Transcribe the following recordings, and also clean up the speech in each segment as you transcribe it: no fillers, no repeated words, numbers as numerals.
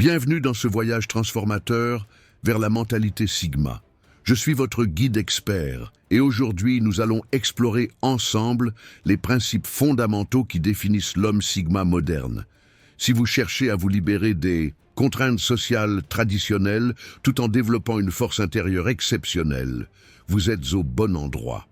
Bienvenue dans ce voyage transformateur vers la mentalité Sigma. Je suis votre guide expert et aujourd'hui nous allons explorer ensemble les principes fondamentaux qui définissent l'homme Sigma moderne. Si vous cherchez à vous libérer des contraintes sociales traditionnelles tout en développant une force intérieure exceptionnelle, vous êtes au bon endroit.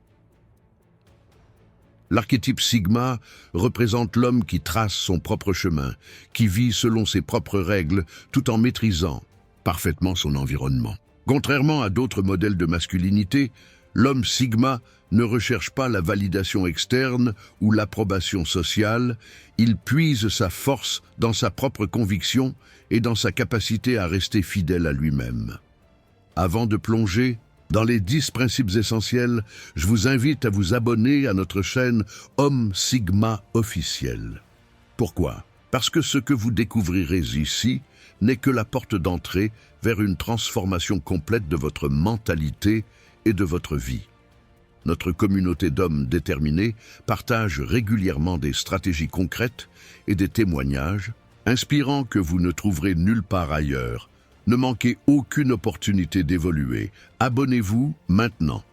L'archétype Sigma représente l'homme qui trace son propre chemin, qui vit selon ses propres règles tout en maîtrisant parfaitement son environnement. Contrairement à d'autres modèles de masculinité, l'homme Sigma ne recherche pas la validation externe ou l'approbation sociale, il puise sa force dans sa propre conviction et dans sa capacité à rester fidèle à lui-même. Avant de plonger dans les 10 principes essentiels, je vous invite à vous abonner à notre chaîne Homme Sigma officiel. Pourquoi? Parce que ce que vous découvrirez ici n'est que la porte d'entrée vers une transformation complète de votre mentalité et de votre vie. Notre communauté d'hommes déterminés partage régulièrement des stratégies concrètes et des témoignages inspirants que vous ne trouverez nulle part ailleurs. Ne manquez aucune opportunité d'évoluer. Abonnez-vous maintenant.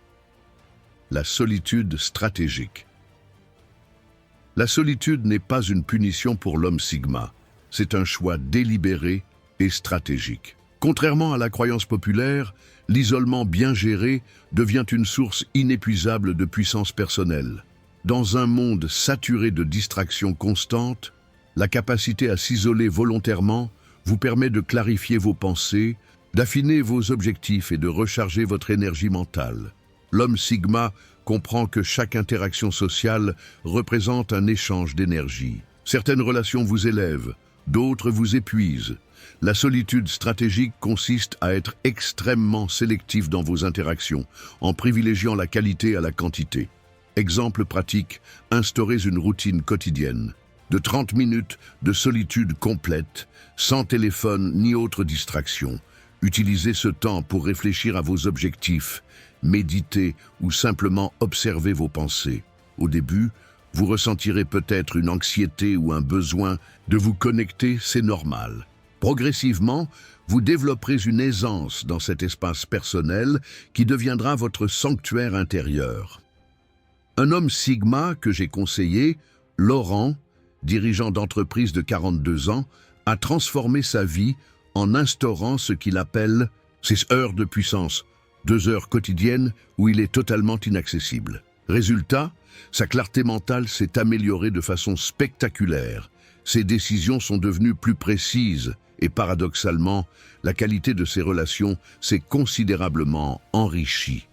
La solitude stratégique. La solitude n'est pas une punition pour l'homme Sigma. C'est un choix délibéré et stratégique. Contrairement à la croyance populaire, l'isolement bien géré devient une source inépuisable de puissance personnelle. Dans un monde saturé de distractions constantes, la capacité à s'isoler volontairement vous permet de clarifier vos pensées, d'affiner vos objectifs et de recharger votre énergie mentale. L'homme Sigma comprend que chaque interaction sociale représente un échange d'énergie. Certaines relations vous élèvent, d'autres vous épuisent. La solitude stratégique consiste à être extrêmement sélectif dans vos interactions, en privilégiant la qualité à la quantité. Exemple pratique, instaurez une routine quotidienne de 30 minutes de solitude complète, sans téléphone ni autre distraction. Utilisez ce temps pour réfléchir à vos objectifs, méditer ou simplement observer vos pensées. Au début, vous ressentirez peut-être une anxiété ou un besoin de vous connecter, c'est normal. Progressivement, vous développerez une aisance dans cet espace personnel qui deviendra votre sanctuaire intérieur. Un homme Sigma que j'ai conseillé, Laurent, dirigeant d'entreprise de 42 ans, a transformé sa vie en instaurant ce qu'il appelle ses heures de puissance, 2 heures quotidiennes où il est totalement inaccessible. Résultat, sa clarté mentale s'est améliorée de façon spectaculaire. Ses décisions sont devenues plus précises et paradoxalement, la qualité de ses relations s'est considérablement enrichie.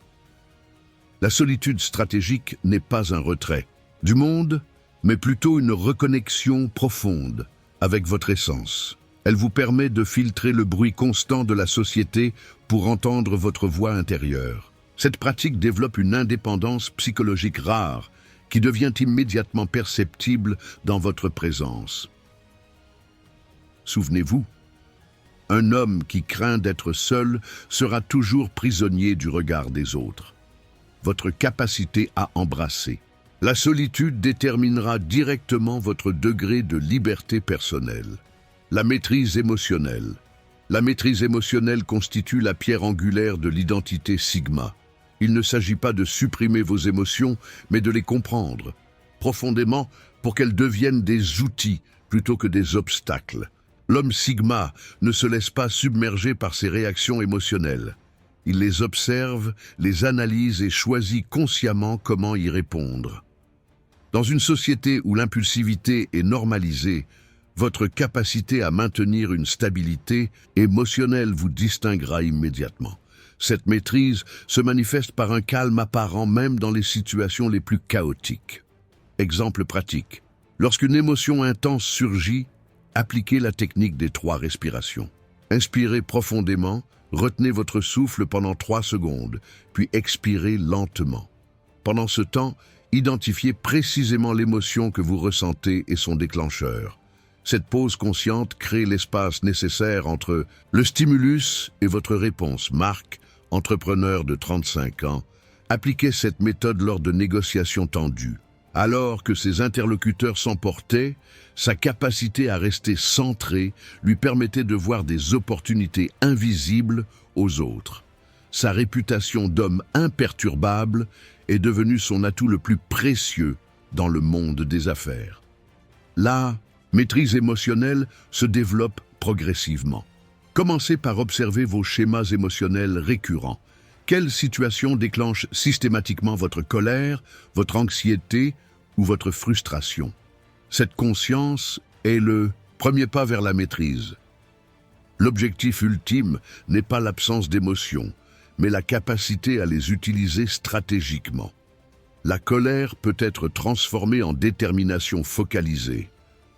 La solitude stratégique n'est pas un retrait du monde, mais plutôt une reconnexion profonde avec votre essence. Elle vous permet de filtrer le bruit constant de la société pour entendre votre voix intérieure. Cette pratique développe une indépendance psychologique rare qui devient immédiatement perceptible dans votre présence. Souvenez-vous, un homme qui craint d'être seul sera toujours prisonnier du regard des autres. Votre capacité à embrasser la solitude déterminera directement votre degré de liberté personnelle. La maîtrise émotionnelle. La maîtrise émotionnelle constitue la pierre angulaire de l'identité Sigma. Il ne s'agit pas de supprimer vos émotions, mais de les comprendre profondément pour qu'elles deviennent des outils plutôt que des obstacles. L'homme Sigma ne se laisse pas submerger par ses réactions émotionnelles. Il les observe, les analyse et choisit consciemment comment y répondre. Dans une société où l'impulsivité est normalisée, votre capacité à maintenir une stabilité émotionnelle vous distinguera immédiatement. Cette maîtrise se manifeste par un calme apparent même dans les situations les plus chaotiques. Exemple pratique. Lorsqu'une émotion intense surgit, appliquez la technique des 3 respirations. Inspirez profondément, retenez votre souffle pendant 3 secondes, puis expirez lentement. Pendant ce temps, identifiez précisément l'émotion que vous ressentez et son déclencheur. Cette pause consciente crée l'espace nécessaire entre le stimulus et votre réponse. Marc, entrepreneur de 35 ans, appliquez cette méthode lors de négociations tendues. Alors que ses interlocuteurs s'emportaient, sa capacité à rester centré lui permettait de voir des opportunités invisibles aux autres. Sa réputation d'homme imperturbable est devenue son atout le plus précieux dans le monde des affaires. La maîtrise émotionnelle se développe progressivement. Commencez par observer vos schémas émotionnels récurrents. Quelle situation déclenche systématiquement votre colère, votre anxiété ou votre frustration? Cette conscience est le premier pas vers la maîtrise. L'objectif ultime n'est pas l'absence d'émotions, mais la capacité à les utiliser stratégiquement. La colère peut être transformée en détermination focalisée.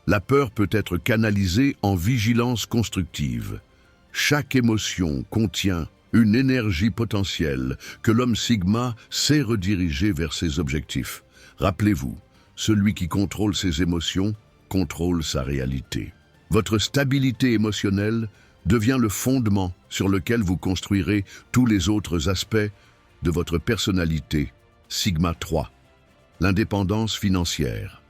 La peur peut être canalisée en vigilance constructive. Chaque émotion contient une énergie potentielle que l'homme Sigma sait rediriger vers ses objectifs. Rappelez-vous, celui qui contrôle ses émotions contrôle sa réalité. Votre stabilité émotionnelle devient le fondement sur lequel vous construirez tous les autres aspects de votre personnalité. Sigma 3. L'indépendance financière.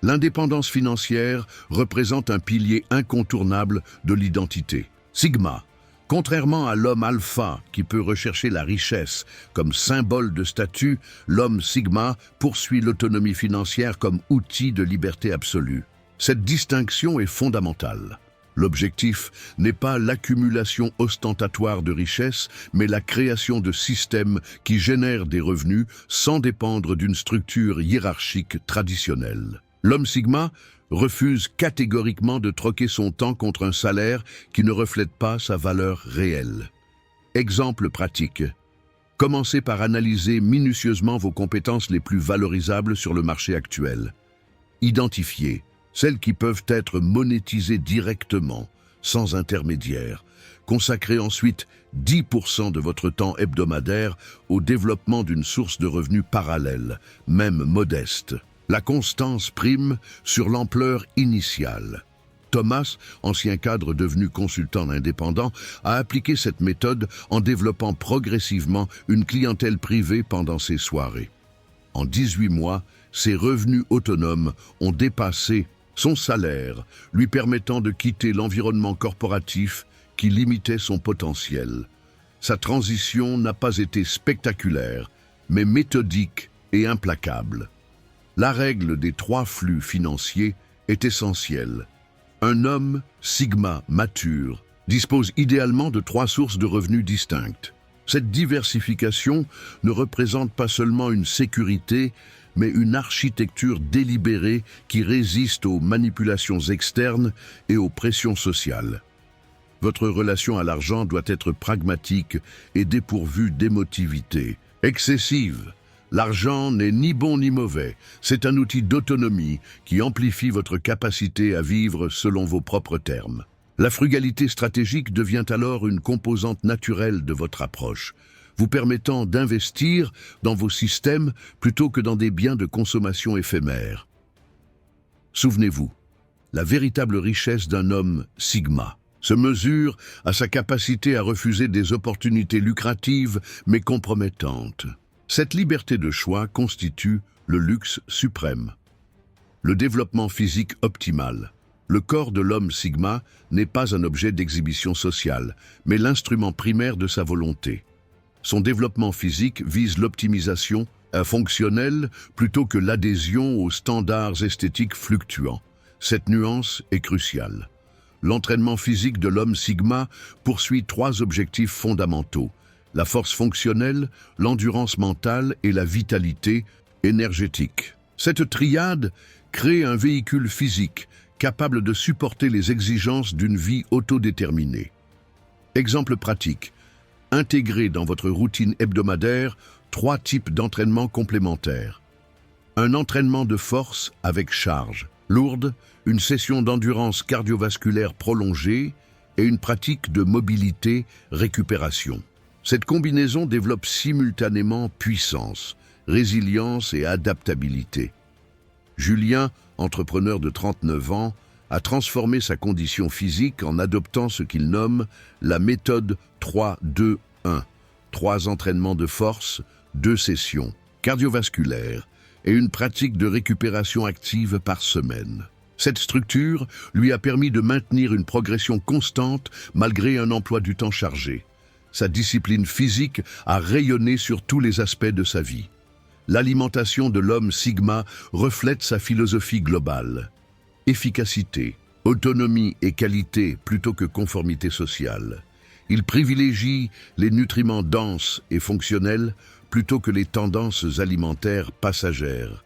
L'indépendance financière représente un pilier incontournable de l'identité. Sigma, contrairement à l'homme alpha qui peut rechercher la richesse comme symbole de statut, l'homme Sigma poursuit l'autonomie financière comme outil de liberté absolue. Cette distinction est fondamentale. L'objectif n'est pas l'accumulation ostentatoire de richesses, mais la création de systèmes qui génèrent des revenus sans dépendre d'une structure hiérarchique traditionnelle. L'homme Sigma refuse catégoriquement de troquer son temps contre un salaire qui ne reflète pas sa valeur réelle. Exemple pratique. Commencez par analyser minutieusement vos compétences les plus valorisables sur le marché actuel. Identifiez celles qui peuvent être monétisées directement, sans intermédiaire. Consacrez ensuite 10% de votre temps hebdomadaire au développement d'une source de revenus parallèle, même modeste. La constance prime sur l'ampleur initiale. Thomas, ancien cadre devenu consultant indépendant, a appliqué cette méthode en développant progressivement une clientèle privée pendant ses soirées. En 18 mois, ses revenus autonomes ont dépassé son salaire, lui permettant de quitter l'environnement corporatif qui limitait son potentiel. Sa transition n'a pas été spectaculaire, mais méthodique et implacable. La règle des 3 flux financiers est essentielle. Un homme Sigma mature dispose idéalement de 3 sources de revenus distinctes. Cette diversification ne représente pas seulement une sécurité, mais une architecture délibérée qui résiste aux manipulations externes et aux pressions sociales. Votre relation à l'argent doit être pragmatique et dépourvue d'émotivité excessive. L'argent n'est ni bon ni mauvais, c'est un outil d'autonomie qui amplifie votre capacité à vivre selon vos propres termes. La frugalité stratégique devient alors une composante naturelle de votre approche, vous permettant d'investir dans vos systèmes plutôt que dans des biens de consommation éphémères. Souvenez-vous, la véritable richesse d'un homme Sigma se mesure à sa capacité à refuser des opportunités lucratives mais compromettantes. Cette liberté de choix constitue le luxe suprême. Le développement physique optimal. Le corps de l'homme Sigma n'est pas un objet d'exhibition sociale, mais l'instrument primaire de sa volonté. Son développement physique vise l'optimisation fonctionnelle plutôt que l'adhésion aux standards esthétiques fluctuants. Cette nuance est cruciale. L'entraînement physique de l'homme Sigma poursuit 3 objectifs fondamentaux: la force fonctionnelle, l'endurance mentale et la vitalité énergétique. Cette triade crée un véhicule physique capable de supporter les exigences d'une vie autodéterminée. Exemple pratique. Intégrez dans votre routine hebdomadaire 3 types d'entraînements complémentaires. Un entraînement de force avec charge lourde, une session d'endurance cardiovasculaire prolongée et une pratique de mobilité récupération. Cette combinaison développe simultanément puissance, résilience et adaptabilité. Julien, entrepreneur de 39 ans, a transformé sa condition physique en adoptant ce qu'il nomme la méthode 3-2-1. 3 entraînements de force, 2 sessions. Cardiovasculaire, et une pratique de récupération active par semaine. Cette structure lui a permis de maintenir une progression constante malgré un emploi du temps chargé. Sa discipline physique a rayonné sur tous les aspects de sa vie. L'alimentation de l'homme Sigma reflète sa philosophie globale. Efficacité, autonomie et qualité plutôt que conformité sociale. Il privilégie les nutriments denses et fonctionnels plutôt que les tendances alimentaires passagères.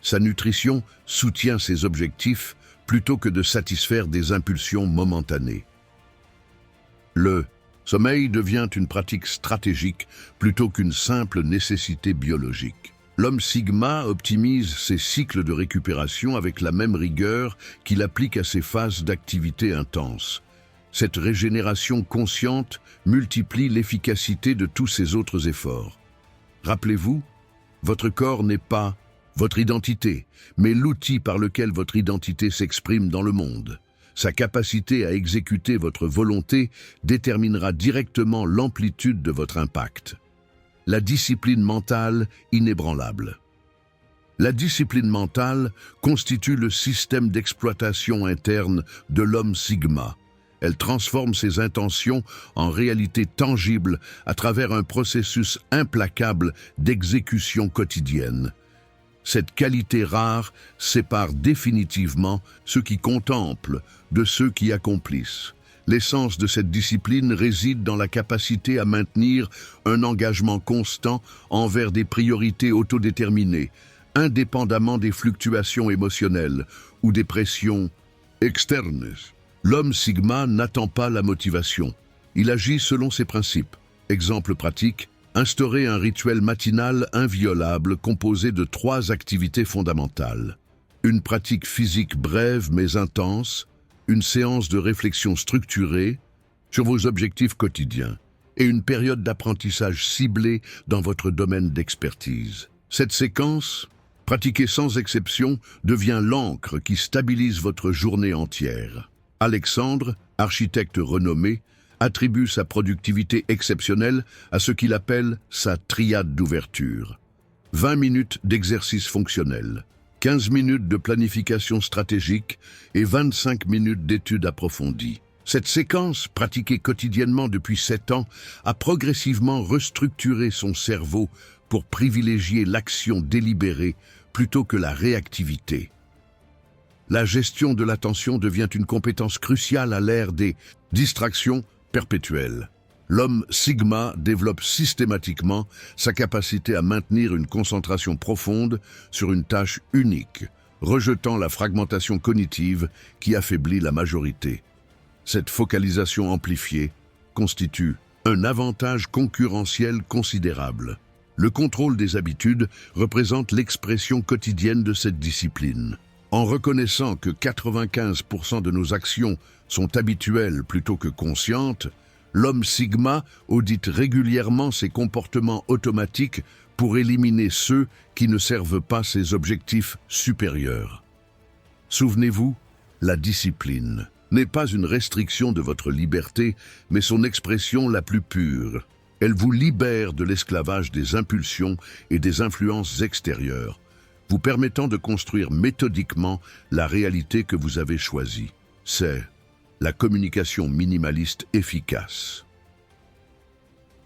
Sa nutrition soutient ses objectifs plutôt que de satisfaire des impulsions momentanées. Le sommeil devient une pratique stratégique plutôt qu'une simple nécessité biologique. L'homme Sigma optimise ses cycles de récupération avec la même rigueur qu'il applique à ses phases d'activité intense. Cette régénération consciente multiplie l'efficacité de tous ses autres efforts. Rappelez-vous, votre corps n'est pas votre identité, mais l'outil par lequel votre identité s'exprime dans le monde. Sa capacité à exécuter votre volonté déterminera directement l'amplitude de votre impact. La discipline mentale inébranlable. La discipline mentale constitue le système d'exploitation interne de l'homme Sigma. Elle transforme ses intentions en réalité tangible à travers un processus implacable d'exécution quotidienne. Cette qualité rare sépare définitivement ceux qui contemplent de ceux qui accomplissent. L'essence de cette discipline réside dans la capacité à maintenir un engagement constant envers des priorités autodéterminées, indépendamment des fluctuations émotionnelles ou des pressions externes. L'homme Sigma n'attend pas la motivation. Il agit selon ses principes. Exemple pratique, instaurer un rituel matinal inviolable composé de 3 activités fondamentales. Une pratique physique brève mais intense, une séance de réflexion structurée sur vos objectifs quotidiens et une période d'apprentissage ciblée dans votre domaine d'expertise. Cette séquence, pratiquée sans exception, devient l'encre qui stabilise votre journée entière. Alexandre, architecte renommé, attribue sa productivité exceptionnelle à ce qu'il appelle sa triade d'ouverture. 20 minutes d'exercice fonctionnel, 15 minutes de planification stratégique et 25 minutes d'études approfondies. Cette séquence, pratiquée quotidiennement depuis 7 ans, a progressivement restructuré son cerveau pour privilégier l'action délibérée plutôt que la réactivité. La gestion de l'attention devient une compétence cruciale à l'ère des distractions perpétuelles. L'homme Sigma développe systématiquement sa capacité à maintenir une concentration profonde sur une tâche unique, rejetant la fragmentation cognitive qui affaiblit la majorité. Cette focalisation amplifiée constitue un avantage concurrentiel considérable. Le contrôle des habitudes représente l'expression quotidienne de cette discipline. En reconnaissant que 95% de nos actions sont habituelles plutôt que conscientes, l'homme Sigma audite régulièrement ses comportements automatiques pour éliminer ceux qui ne servent pas ses objectifs supérieurs. Souvenez-vous, la discipline n'est pas une restriction de votre liberté, mais son expression la plus pure. Elle vous libère de l'esclavage des impulsions et des influences extérieures, vous permettant de construire méthodiquement la réalité que vous avez choisie. C'est la communication minimaliste efficace.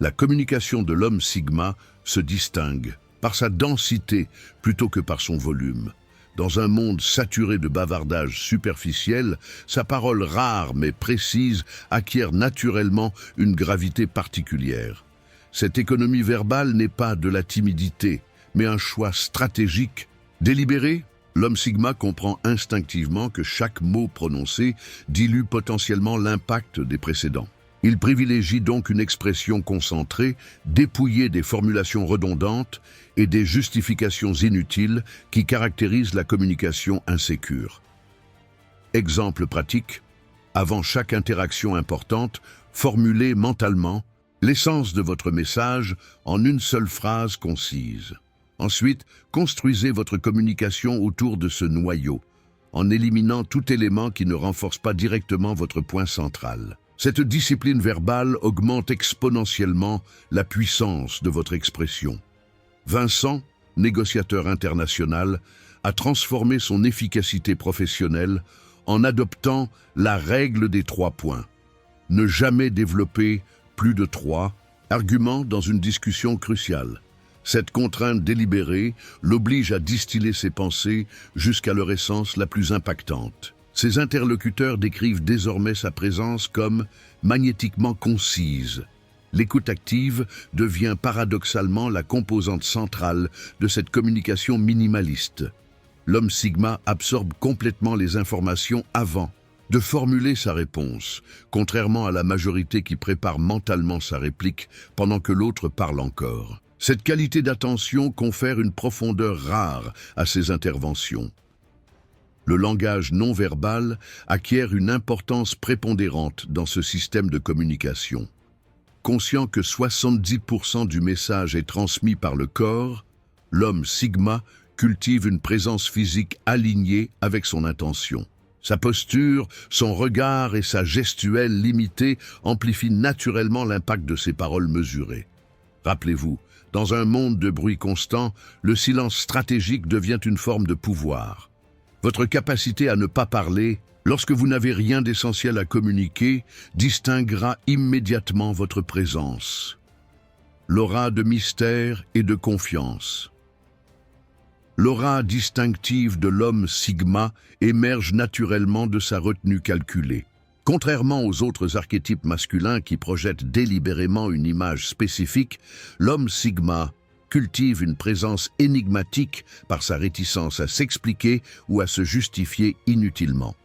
La communication de l'homme Sigma se distingue par sa densité plutôt que par son volume. Dans un monde saturé de bavardage superficiel, sa parole rare mais précise acquiert naturellement une gravité particulière. Cette économie verbale n'est pas de la timidité, mais un choix stratégique. Délibéré, l'homme Sigma comprend instinctivement que chaque mot prononcé dilue potentiellement l'impact des précédents. Il privilégie donc une expression concentrée, dépouillée des formulations redondantes et des justifications inutiles qui caractérisent la communication insécure. Exemple pratique, avant chaque interaction importante, formulez mentalement l'essence de votre message en une seule phrase concise. Ensuite, construisez votre communication autour de ce noyau, en éliminant tout élément qui ne renforce pas directement votre point central. Cette discipline verbale augmente exponentiellement la puissance de votre expression. Vincent, négociateur international, a transformé son efficacité professionnelle en adoptant la règle des 3 points. Ne jamais développer plus de 3 arguments dans une discussion cruciale. Cette contrainte délibérée l'oblige à distiller ses pensées jusqu'à leur essence la plus impactante. Ses interlocuteurs décrivent désormais sa présence comme magnétiquement concise. L'écoute active devient paradoxalement la composante centrale de cette communication minimaliste. L'homme Sigma absorbe complètement les informations avant de formuler sa réponse, contrairement à la majorité qui prépare mentalement sa réplique pendant que l'autre parle encore. Cette qualité d'attention confère une profondeur rare à ses interventions. Le langage non-verbal acquiert une importance prépondérante dans ce système de communication. Conscient que 70% du message est transmis par le corps, l'homme Sigma cultive une présence physique alignée avec son intention. Sa posture, son regard et sa gestuelle limitée amplifient naturellement l'impact de ses paroles mesurées. Rappelez-vous, dans un monde de bruit constant, le silence stratégique devient une forme de pouvoir. Votre capacité à ne pas parler, lorsque vous n'avez rien d'essentiel à communiquer, distinguera immédiatement votre présence. L'aura de mystère et de confiance. L'aura distinctive de l'homme Sigma émerge naturellement de sa retenue calculée. Contrairement aux autres archétypes masculins qui projettent délibérément une image spécifique, l'homme Sigma cultive une présence énigmatique par sa réticence à s'expliquer ou à se justifier inutilement.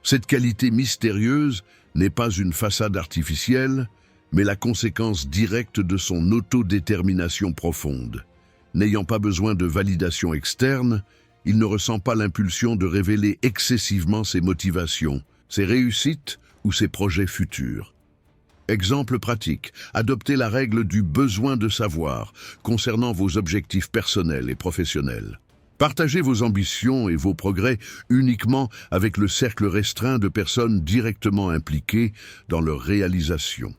Cette qualité mystérieuse n'est pas une façade artificielle, mais la conséquence directe de son autodétermination profonde. N'ayant pas besoin de validation externe, il ne ressent pas l'impulsion de révéler excessivement ses motivations, ses réussites ou ses projets futurs. Exemple pratique, adoptez la règle du besoin de savoir concernant vos objectifs personnels et professionnels. Partagez vos ambitions et vos progrès uniquement avec le cercle restreint de personnes directement impliquées dans leur réalisation.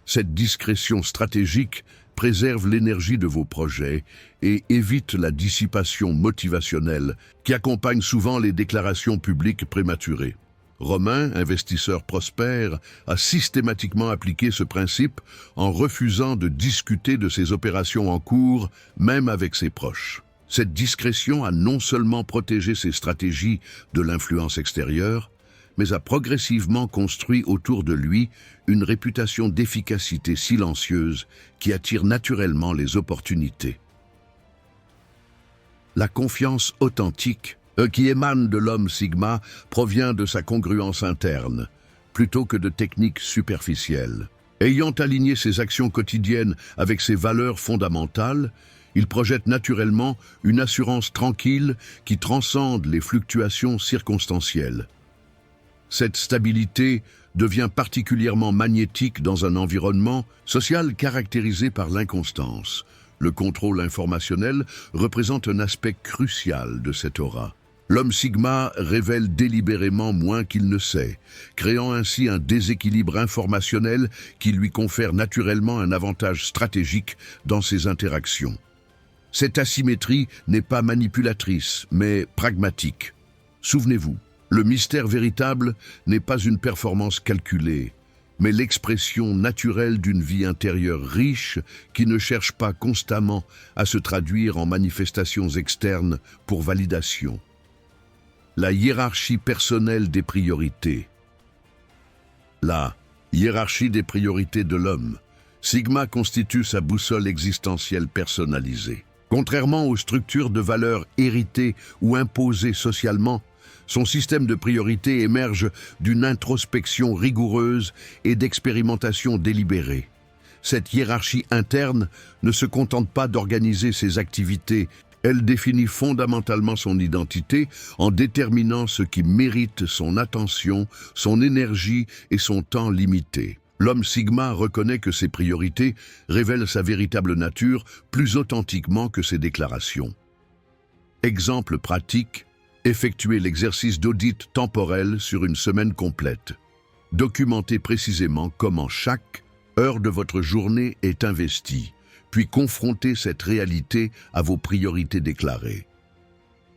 Cette discrétion stratégique préserve l'énergie de vos projets et évite la dissipation motivationnelle qui accompagne souvent les déclarations publiques prématurées. Romain, investisseur prospère, a systématiquement appliqué ce principe en refusant de discuter de ses opérations en cours, même avec ses proches. Cette discrétion a non seulement protégé ses stratégies de l'influence extérieure, mais a progressivement construit autour de lui une réputation d'efficacité silencieuse qui attire naturellement les opportunités. La confiance authentique qui émane de l'homme Sigma provient de sa congruence interne, plutôt que de techniques superficielles. Ayant aligné ses actions quotidiennes avec ses valeurs fondamentales, il projette naturellement une assurance tranquille qui transcende les fluctuations circonstancielles. Cette stabilité devient particulièrement magnétique dans un environnement social caractérisé par l'inconstance. Le contrôle informationnel représente un aspect crucial de cette aura. L'homme Sigma révèle délibérément moins qu'il ne sait, créant ainsi un déséquilibre informationnel qui lui confère naturellement un avantage stratégique dans ses interactions. Cette asymétrie n'est pas manipulatrice, mais pragmatique. Souvenez-vous, le mystère véritable n'est pas une performance calculée, mais l'expression naturelle d'une vie intérieure riche qui ne cherche pas constamment à se traduire en manifestations externes pour validation. La hiérarchie personnelle des priorités. La hiérarchie des priorités de l'homme. Sigma constitue sa boussole existentielle personnalisée. Contrairement aux structures de valeurs héritées ou imposées socialement, son système de priorités émerge d'une introspection rigoureuse et d'expérimentation délibérée. Cette hiérarchie interne ne se contente pas d'organiser ses activités, elle définit fondamentalement son identité en déterminant ce qui mérite son attention, son énergie et son temps limité. L'homme Sigma reconnaît que ses priorités révèlent sa véritable nature plus authentiquement que ses déclarations. Exemple pratique, effectuer l'exercice d'audit temporel sur une semaine complète. Documentez précisément comment chaque heure de votre journée est investie, puis confronter cette réalité à vos priorités déclarées.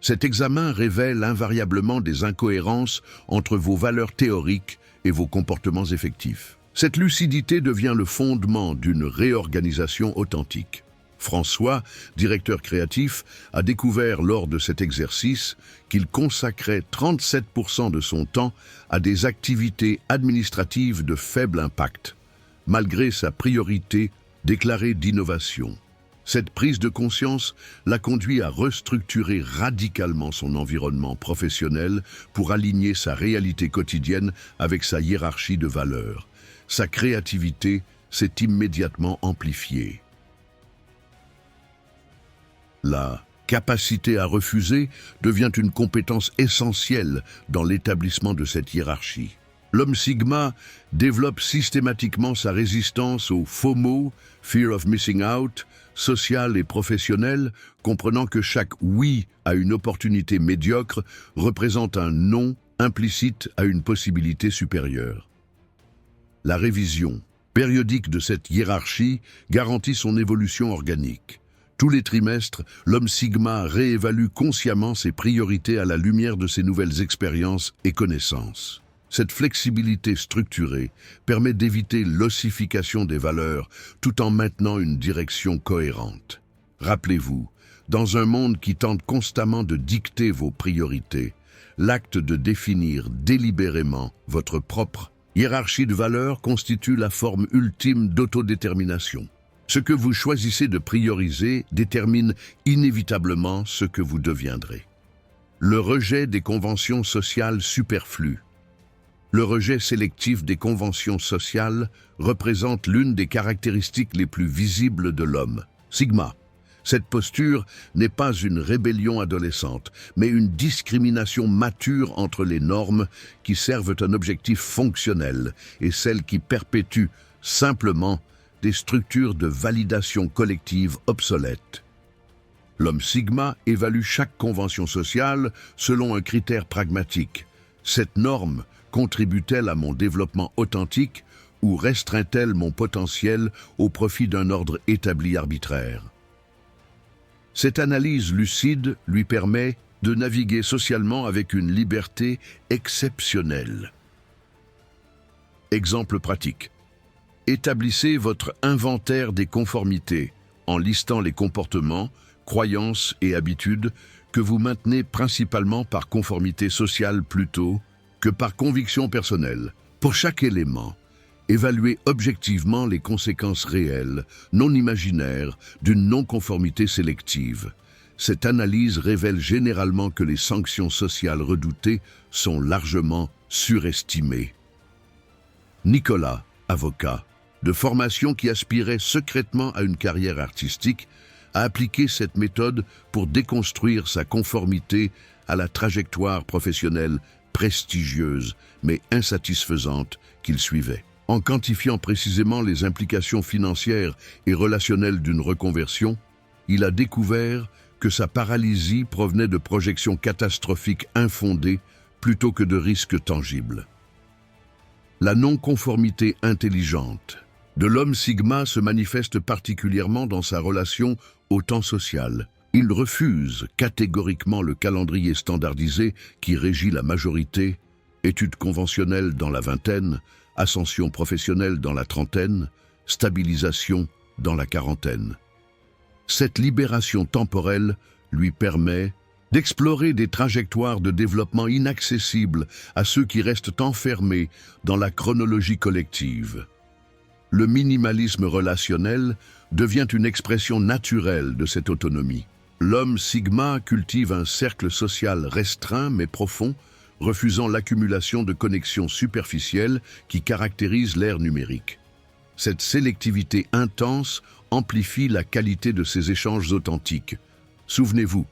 Cet examen révèle invariablement des incohérences entre vos valeurs théoriques et vos comportements effectifs. Cette lucidité devient le fondement d'une réorganisation authentique. François, directeur créatif, a découvert lors de cet exercice qu'il consacrait 37% de son temps à des activités administratives de faible impact, malgré sa priorité déclarée d'innovation. Cette prise de conscience l'a conduit à restructurer radicalement son environnement professionnel pour aligner sa réalité quotidienne avec sa hiérarchie de valeurs. Sa créativité s'est immédiatement amplifiée. La capacité à refuser devient une compétence essentielle dans l'établissement de cette hiérarchie. L'homme Sigma développe systématiquement sa résistance au FOMO, Fear of Missing Out, social et professionnel, comprenant que chaque oui à une opportunité médiocre représente un non implicite à une possibilité supérieure. La révision périodique de cette hiérarchie garantit son évolution organique. Tous les trimestres, l'homme Sigma réévalue consciemment ses priorités à la lumière de ses nouvelles expériences et connaissances. Cette flexibilité structurée permet d'éviter l'ossification des valeurs tout en maintenant une direction cohérente. Rappelez-vous, dans un monde qui tente constamment de dicter vos priorités, l'acte de définir délibérément votre propre hiérarchie de valeurs constitue la forme ultime d'autodétermination. Ce que vous choisissez de prioriser détermine inévitablement ce que vous deviendrez. Le rejet des conventions sociales superflues. Le rejet sélectif des conventions sociales représente l'une des caractéristiques les plus visibles de l'homme. Sigma. Cette posture n'est pas une rébellion adolescente, mais une discrimination mature entre les normes qui servent un objectif fonctionnel et celles qui perpétuent simplement des structures de validation collective obsolètes. L'homme Sigma évalue chaque convention sociale selon un critère pragmatique. Cette norme contribue-t-elle à mon développement authentique ou restreint-elle mon potentiel au profit d'un ordre établi arbitraire? Cette analyse lucide lui permet de naviguer socialement avec une liberté exceptionnelle. Exemple pratique. Établissez votre inventaire des conformités en listant les comportements, croyances et habitudes que vous maintenez principalement par conformité sociale plutôt que par conviction personnelle. Pour chaque élément, évaluez objectivement les conséquences réelles, non imaginaires, d'une non-conformité sélective. Cette analyse révèle généralement que les sanctions sociales redoutées sont largement surestimées. Nicolas, avocat, de formation qui aspirait secrètement à une carrière artistique, a appliqué cette méthode pour déconstruire sa conformité à la trajectoire professionnelle prestigieuse mais insatisfaisante qu'il suivait. En quantifiant précisément les implications financières et relationnelles d'une reconversion, il a découvert que sa paralysie provenait de projections catastrophiques infondées plutôt que de risques tangibles. La non-conformité intelligente de l'homme Sigma se manifeste particulièrement dans sa relation au temps social. Il refuse catégoriquement le calendrier standardisé qui régit la majorité, études conventionnelles dans la vingtaine, ascension professionnelle dans la trentaine, stabilisation dans la quarantaine. Cette libération temporelle lui permet d'explorer des trajectoires de développement inaccessibles à ceux qui restent enfermés dans la chronologie collective. Le minimalisme relationnel devient une expression naturelle de cette autonomie. L'homme Sigma cultive un cercle social restreint mais profond, refusant l'accumulation de connexions superficielles qui caractérisent l'ère numérique. Cette sélectivité intense amplifie la qualité de ces échanges authentiques. Souvenez-vous,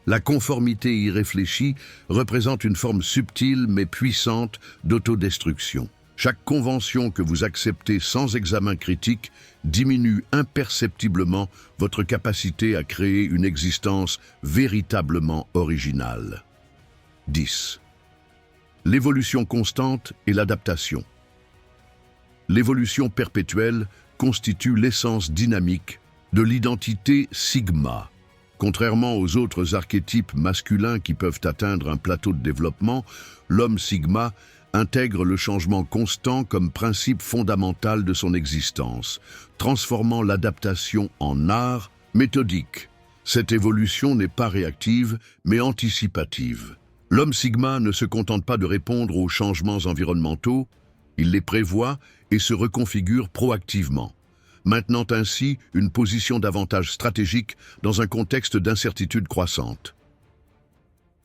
la conformité irréfléchie représente une forme subtile mais puissante d'autodestruction. Chaque convention que vous acceptez sans examen critique diminue imperceptiblement votre capacité à créer une existence véritablement originale. 10. L'évolution constante et l'adaptation. L'évolution perpétuelle constitue l'essence dynamique de l'identité Sigma. Contrairement aux autres archétypes masculins qui peuvent atteindre un plateau de développement, l'homme Sigma intègre le changement constant comme principe fondamental de son existence, transformant l'adaptation en art méthodique. Cette évolution n'est pas réactive, mais anticipative. L'homme Sigma ne se contente pas de répondre aux changements environnementaux, il les prévoit et se reconfigure proactivement, maintenant ainsi une position d'avantage stratégique dans un contexte d'incertitude croissante.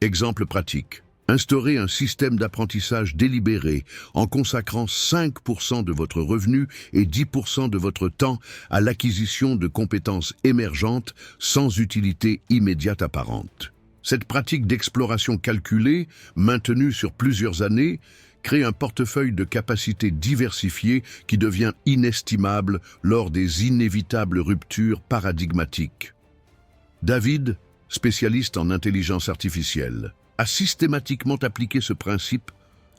Exemple pratique. Instaurez un système d'apprentissage délibéré en consacrant 5% de votre revenu et 10% de votre temps à l'acquisition de compétences émergentes sans utilité immédiate apparente. Cette pratique d'exploration calculée, maintenue sur plusieurs années, crée un portefeuille de capacités diversifiées qui devient inestimable lors des inévitables ruptures paradigmatiques. David, spécialiste en intelligence artificielle, a systématiquement appliqué ce principe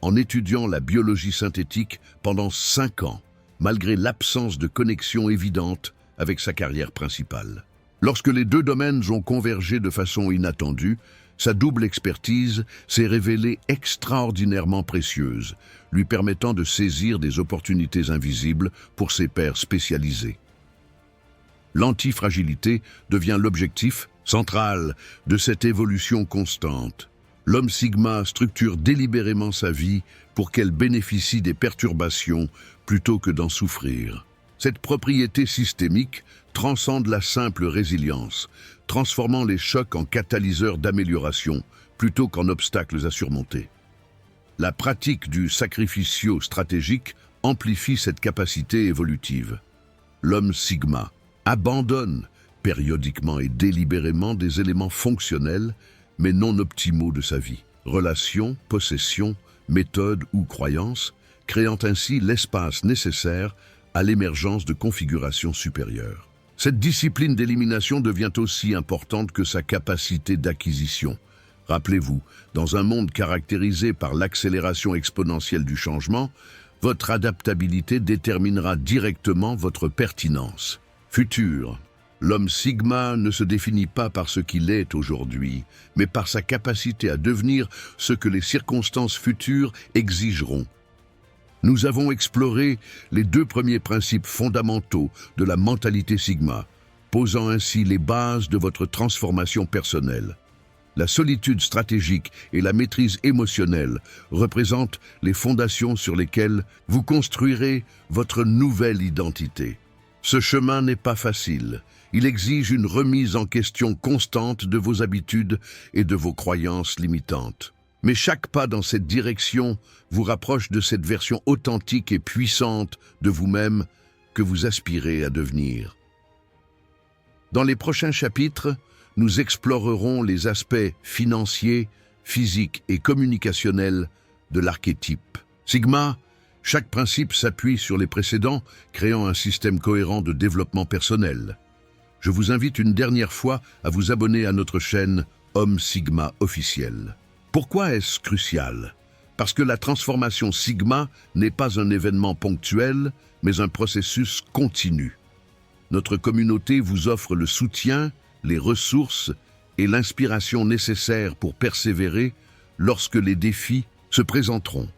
en étudiant la biologie synthétique pendant 5 ans, malgré l'absence de connexion évidente avec sa carrière principale. Lorsque les deux domaines ont convergé de façon inattendue, sa double expertise s'est révélée extraordinairement précieuse, lui permettant de saisir des opportunités invisibles pour ses pairs spécialisés. L'antifragilité devient l'objectif central de cette évolution constante. L'homme Sigma structure délibérément sa vie pour qu'elle bénéficie des perturbations plutôt que d'en souffrir. Cette propriété systémique transcende la simple résilience, transformant les chocs en catalyseurs d'amélioration plutôt qu'en obstacles à surmonter. La pratique du sacrificio stratégique amplifie cette capacité évolutive. L'homme Sigma abandonne périodiquement et délibérément des éléments fonctionnels mais non optimaux de sa vie, relations, possessions, méthodes ou croyances, créant ainsi l'espace nécessaire à l'émergence de configurations supérieures. Cette discipline d'élimination devient aussi importante que sa capacité d'acquisition. Rappelez-vous, dans un monde caractérisé par l'accélération exponentielle du changement, votre adaptabilité déterminera directement votre pertinence future. L'homme Sigma ne se définit pas par ce qu'il est aujourd'hui, mais par sa capacité à devenir ce que les circonstances futures exigeront. Nous avons exploré les 2 premiers principes fondamentaux de la mentalité Sigma, posant ainsi les bases de votre transformation personnelle. La solitude stratégique et la maîtrise émotionnelle représentent les fondations sur lesquelles vous construirez votre nouvelle identité. Ce chemin n'est pas facile. Il exige une remise en question constante de vos habitudes et de vos croyances limitantes. Mais chaque pas dans cette direction vous rapproche de cette version authentique et puissante de vous-même que vous aspirez à devenir. Dans les prochains chapitres, nous explorerons les aspects financiers, physiques et communicationnels de l'archétype. Sigma, chaque principe s'appuie sur les précédents, créant un système cohérent de développement personnel. Je vous invite une dernière fois à vous abonner à notre chaîne Homme Sigma officiel. Pourquoi est-ce crucial? Parce que la transformation Sigma n'est pas un événement ponctuel, mais un processus continu. Notre communauté vous offre le soutien, les ressources et l'inspiration nécessaires pour persévérer lorsque les défis se présenteront.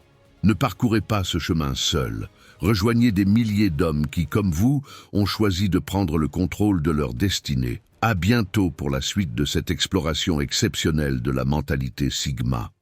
Ne parcourez pas ce chemin seul. Rejoignez des milliers d'hommes qui, comme vous, ont choisi de prendre le contrôle de leur destinée. À bientôt pour la suite de cette exploration exceptionnelle de la mentalité Sigma.